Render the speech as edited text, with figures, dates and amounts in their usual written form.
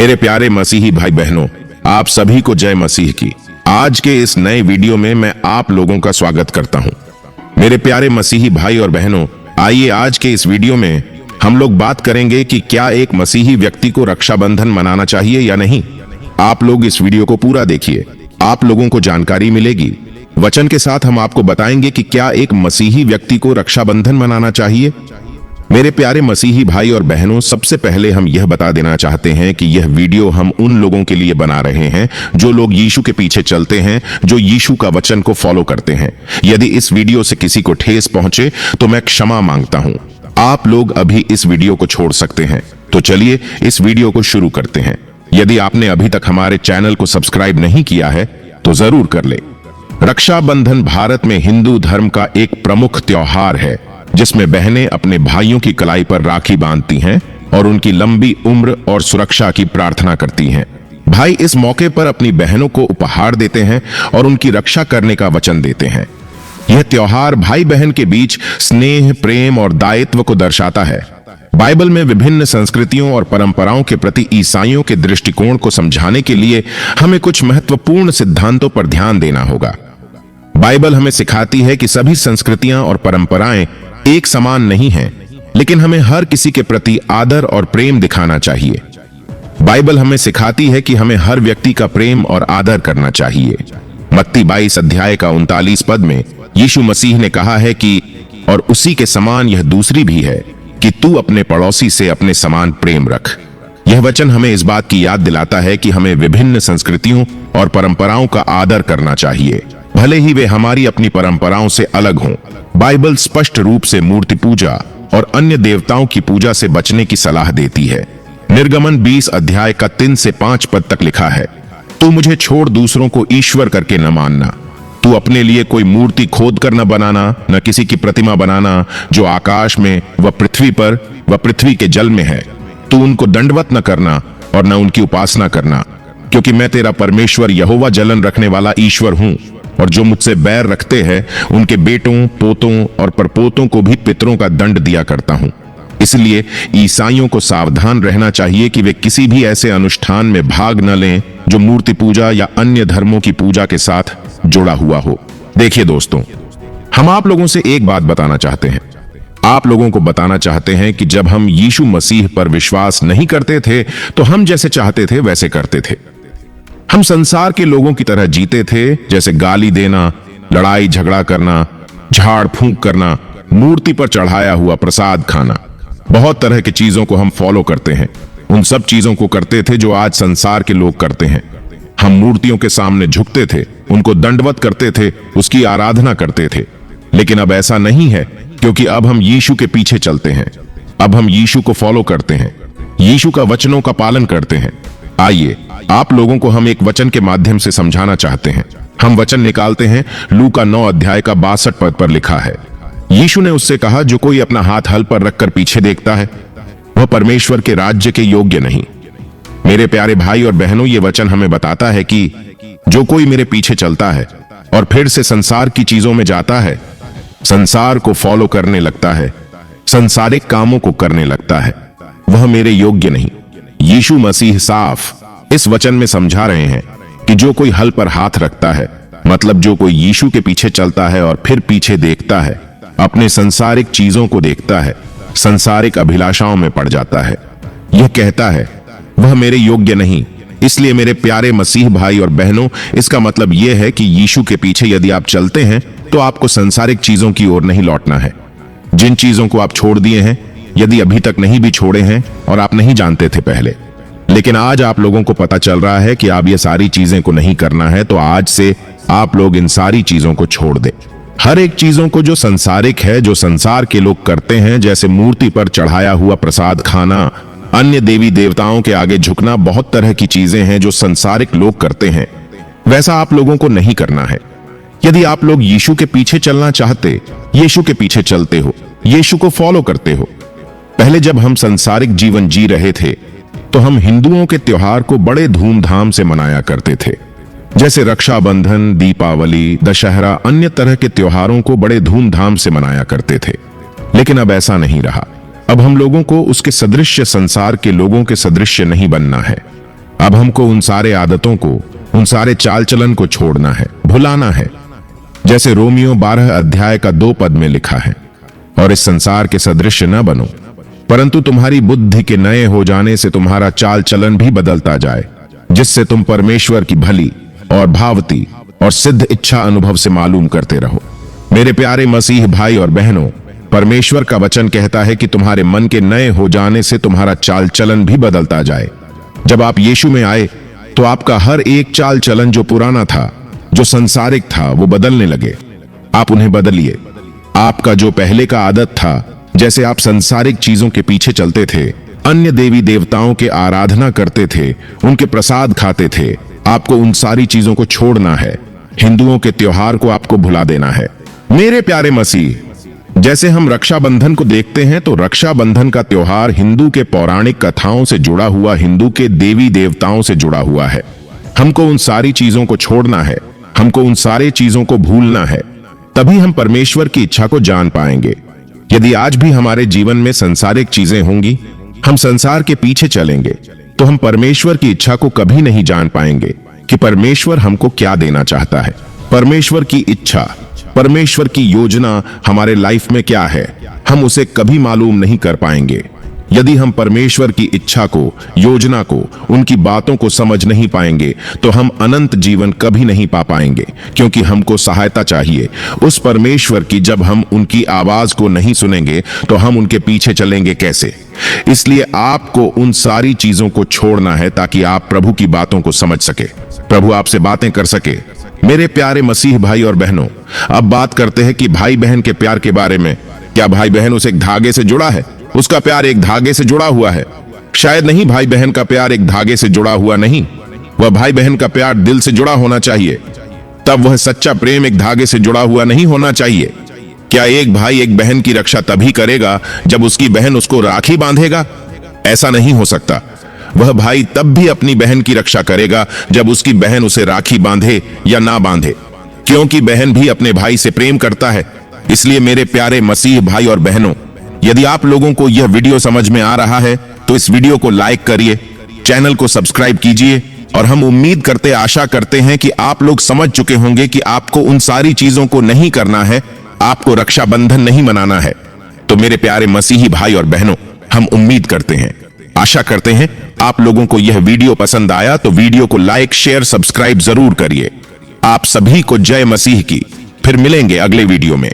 मेरे प्यारे मसीही भाई बहनों, आप सभी को जय मसीह की। आज के इस नए वीडियो में मैं आप लोगों का स्वागत करता हूं। मेरे प्यारे मसीही भाई और बहनों, आइए आज के इस वीडियो में हम लोग बात करेंगे कि क्या एक मसीही व्यक्ति को रक्षाबंधन मनाना चाहिए या नहीं। आप लोग इस वीडियो को पूरा देखिए, आप लोगों को जानकारी मिलेगी। वचन के साथ हम आपको बताएंगे कि क्या एक मसीही व्यक्ति को रक्षाबंधन मनाना चाहिए। मेरे प्यारे मसीही भाई और बहनों, सबसे पहले हम यह बता देना चाहते हैं कि यह वीडियो हम उन लोगों के लिए बना रहे हैं जो लोग यीशु के पीछे चलते हैं, जो यीशु का वचन को फॉलो करते हैं। यदि इस वीडियो से किसी को ठेस पहुंचे तो मैं क्षमा मांगता हूं। आप लोग अभी इस वीडियो को छोड़ सकते हैं। तो चलिए इस वीडियो को शुरू करते हैं। यदि आपने अभी तक हमारे चैनल को सब्सक्राइब नहीं किया है तो जरूर कर ले। रक्षाबंधन भारत में हिंदू धर्म का एक प्रमुख त्योहार है, जिसमें बहनें अपने भाइयों की कलाई पर राखी बांधती हैं और उनकी लंबी उम्र और सुरक्षा की प्रार्थना करती हैं। भाई इस मौके पर अपनी बहनों को उपहार देते हैं और उनकी रक्षा करने का वचन देते हैं। यह त्योहार भाई बहन के बीच स्नेह, प्रेम और दायित्व को दर्शाता है। बाइबल में विभिन्न संस्कृतियों और परंपराओं के प्रति ईसाइयों के दृष्टिकोण को समझाने के लिए हमें कुछ महत्वपूर्ण सिद्धांतों पर ध्यान देना होगा। बाइबल हमें सिखाती है कि सभी संस्कृतियां और परंपराएं एक समान नहीं हैं, लेकिन हमें हर किसी के प्रति आदर और प्रेम दिखाना चाहिए। बाइबल हमें सिखाती है कि हमें हर व्यक्ति का प्रेम और आदर करना चाहिए। मत्ती 22 अध्याय का 39 पद में यीशु मसीह ने कहा है कि और उसी के समान यह दूसरी भी है कि तू अपने पड़ोसी से अपने समान प्रेम रख। यह वचन हमें इस बात की याद दिलाता है कि हमें विभिन्न संस्कृतियों और परंपराओं का आदर करना चाहिए, भले ही वे हमारी अपनी परंपराओं से अलग हों। बाइबल स्पष्ट रूप से मूर्ति पूजा और अन्य देवताओं की पूजा से बचने की सलाह देती है। निर्गमन 20 अध्याय का 3 से 5 पद तक लिखा है, तू मुझे छोड़ दूसरों को ईश्वर करके न मानना। तू अपने लिए कोई मूर्ति खोद कर न बनाना, न किसी की प्रतिमा बनाना जो आकाश में व पृथ्वी पर व पृथ्वी के जल में है। तू उनको दंडवत न करना और न उनकी उपासना करना, क्योंकि मैं तेरा परमेश्वर यहोवा जलन रखने वाला ईश्वर हूं, और जो मुझसे बैर रखते हैं उनके बेटों, पोतों और परपोतों को भी पितरों का दंड दिया करता हूं। इसलिए ईसाइयों को सावधान रहना चाहिए कि वे किसी भी ऐसे अनुष्ठान में भाग न लें जो मूर्ति पूजा या अन्य धर्मों की पूजा के साथ जुड़ा हुआ हो। देखिए दोस्तों, हम आप लोगों से एक बात बताना चाहते हैं। आप लोगों को बताना चाहते हैं कि जब हम यीशु मसीह पर विश्वास नहीं करते थे तो हम जैसे चाहते थे वैसे करते थे। हम संसार के लोगों की तरह जीते थे, जैसे गाली देना, लड़ाई झगड़ा करना, झाड़ फूंक करना, मूर्ति पर चढ़ाया हुआ प्रसाद खाना। बहुत तरह की चीजों को हम फॉलो करते हैं। उन सब चीजों को करते थे जो आज संसार के लोग करते हैं। हम मूर्तियों के सामने झुकते थे, उनको दंडवत करते थे, उसकी आराधना करते थे। लेकिन अब ऐसा नहीं है, क्योंकि अब हम यीशु के पीछे चलते हैं। अब हम यीशु को फॉलो करते हैं, यीशु का वचनों का पालन करते हैं। आइए आप लोगों को हम एक वचन के माध्यम से समझाना चाहते हैं। हम वचन निकालते हैं। लूका 9 अध्याय का 62 पद पर लिखा है, यीशु ने उससे कहा, जो कोई अपना हाथ हल पर रखकर पीछे देखता है वह परमेश्वर के राज्य के योग्य नहीं। मेरे प्यारे भाई और बहनों, ये वचन हमें बताता है कि जो कोई मेरे पीछे चलता है और फिर से संसार की चीजों में जाता है, संसार को फॉलो करने लगता है, संसारिक कामों को करने लगता है, वह मेरे योग्य नहीं। यीशु मसीह साफ इस वचन में समझा रहे हैं कि जो कोई हल पर हाथ रखता है, मतलब जो कोई यीशु के पीछे चलता है और फिर पीछे देखता है, अपने संसारिक चीजों को देखता है, संसारिक अभिलाषाओं में पड़ जाता है, यह कहता है वह मेरे योग्य नहीं। इसलिए मेरे प्यारे मसीह भाई और बहनों, इसका मतलब यह है कि यीशु के पीछे यदि आप चलते हैं तो आपको संसारिक चीजों की ओर नहीं लौटना है। जिन चीजों को आप छोड़ दिए हैं, यदि अभी तक नहीं भी छोड़े हैं और आप नहीं जानते थे पहले, लेकिन आज आप लोगों को पता चल रहा है कि आप ये सारी चीजें को नहीं करना है, तो आज से आप लोग इन सारी चीजों को छोड़ दें। हर एक चीजों को जो संसारिक है, जो संसार के लोग करते हैं, जैसे मूर्ति पर चढ़ाया हुआ प्रसाद खाना, अन्य देवी देवताओं के आगे झुकना, बहुत तरह की चीजें हैं जो संसारिक लोग करते हैं, वैसा आप लोगों को नहीं करना है। यदि आप लोग यीशु के पीछे चलना चाहते, यीशु के पीछे चलते हो, यीशु को फॉलो करते हो। पहले जब हम संसारिक जीवन जी रहे थे तो हम हिंदुओं के त्योहार को बड़े धूमधाम से मनाया करते थे, जैसे रक्षाबंधन, दीपावली, दशहरा, अन्य तरह के त्योहारों को बड़े धूमधाम से मनाया करते थे। लेकिन अब ऐसा नहीं रहा। अब हम लोगों को उसके सदृश्य, संसार के लोगों के सदृश्य नहीं बनना है। अब हमको उन सारे आदतों को, उन सारे चाल चलन को छोड़ना है, भुलाना है। जैसे रोमियो 12 अध्याय का 2 पद में लिखा है, और इस संसार के सदृश न बनो, परंतु तुम्हारी बुद्धि के नए हो जाने से तुम्हारा चाल चलन भी बदलता जाए, जिससे तुम परमेश्वर की भली और भावती और सिद्ध इच्छा अनुभव से मालूम करते रहो। मेरे प्यारे मसीह भाई और बहनों, परमेश्वर का वचन कहता है कि तुम्हारे मन के नए हो जाने से तुम्हारा चाल चलन भी बदलता जाए। जब आप यीशु में आए तो आपका हर एक चाल चलन जो पुराना था, जो संसारिक था, वो बदलने लगे। आप उन्हें बदलिए। आपका जो पहले का आदत था, जैसे आप संसारिक चीजों के पीछे चलते थे, अन्य देवी देवताओं के आराधना करते थे, उनके प्रसाद खाते थे, आपको उन सारी चीजों को छोड़ना है। हिंदुओं के त्योहार को आपको भुला देना है। मेरे प्यारे मसीह, जैसे हम रक्षाबंधन को देखते हैं तो रक्षाबंधन का त्योहार हिंदू के पौराणिक कथाओं से जुड़ा हुआ, हिंदू के देवी देवताओं से जुड़ा हुआ है। हमको उन सारी चीजों को छोड़ना है, हमको उन सारी चीजों को भूलना है, तभी हम परमेश्वर की इच्छा को जान पाएंगे। यदि आज भी हमारे जीवन में संसारिक चीजें होंगी, हम संसार के पीछे चलेंगे, तो हम परमेश्वर की इच्छा को कभी नहीं जान पाएंगे कि परमेश्वर हमको क्या देना चाहता है। परमेश्वर की इच्छा, परमेश्वर की योजना हमारे लाइफ में क्या है, हम उसे कभी मालूम नहीं कर पाएंगे। यदि हम परमेश्वर की इच्छा को, योजना को, उनकी बातों को समझ नहीं पाएंगे, तो हम अनंत जीवन कभी नहीं पा पाएंगे, क्योंकि हमको सहायता चाहिए उस परमेश्वर की। जब हम उनकी आवाज को नहीं सुनेंगे तो हम उनके पीछे चलेंगे कैसे? इसलिए आपको उन सारी चीजों को छोड़ना है ताकि आप प्रभु की बातों को समझ सके, प्रभु आपसे बातें कर सके। मेरे प्यारे मसीह भाई और बहनों, अब बात करते हैं कि भाई बहन के प्यार के बारे में। क्या भाई बहन उस एक धागे से जुड़ा है? उसका प्यार एक धागे से जुड़ा हुआ है? शायद नहीं। भाई बहन का प्यार एक धागे से जुड़ा हुआ नहीं। वह भाई बहन का प्यार दिल से जुड़ा होना चाहिए। तब वह सच्चा प्रेम एक धागे से जुड़ा हुआ नहीं होना चाहिए। क्या एक भाई एक बहन की रक्षा तभी करेगा जब उसकी बहन उसको राखी बांधेगा? ऐसा नहीं हो सकता। वह भाई तब भी अपनी बहन की रक्षा करेगा जब उसकी बहन उसे राखी बांधे या ना बांधे, क्योंकि बहन भी अपने भाई से प्रेम करता है। इसलिए मेरे प्यारे मसीह भाई और बहनों, यदि आप लोगों को यह वीडियो समझ में आ रहा है तो इस वीडियो को लाइक करिए, चैनल को सब्सक्राइब कीजिए, और हम उम्मीद करते, आशा करते हैं कि आप लोग समझ चुके होंगे कि आपको उन सारी चीजों को नहीं करना है, आपको रक्षाबंधन नहीं मनाना है। तो मेरे प्यारे मसीही भाई और बहनों, हम उम्मीद करते हैं, आशा करते हैं आप लोगों को यह वीडियो पसंद आया तो वीडियो को लाइक, शेयर, सब्सक्राइब जरूर करिए। आप सभी को जय मसीह की। फिर मिलेंगे अगले वीडियो में।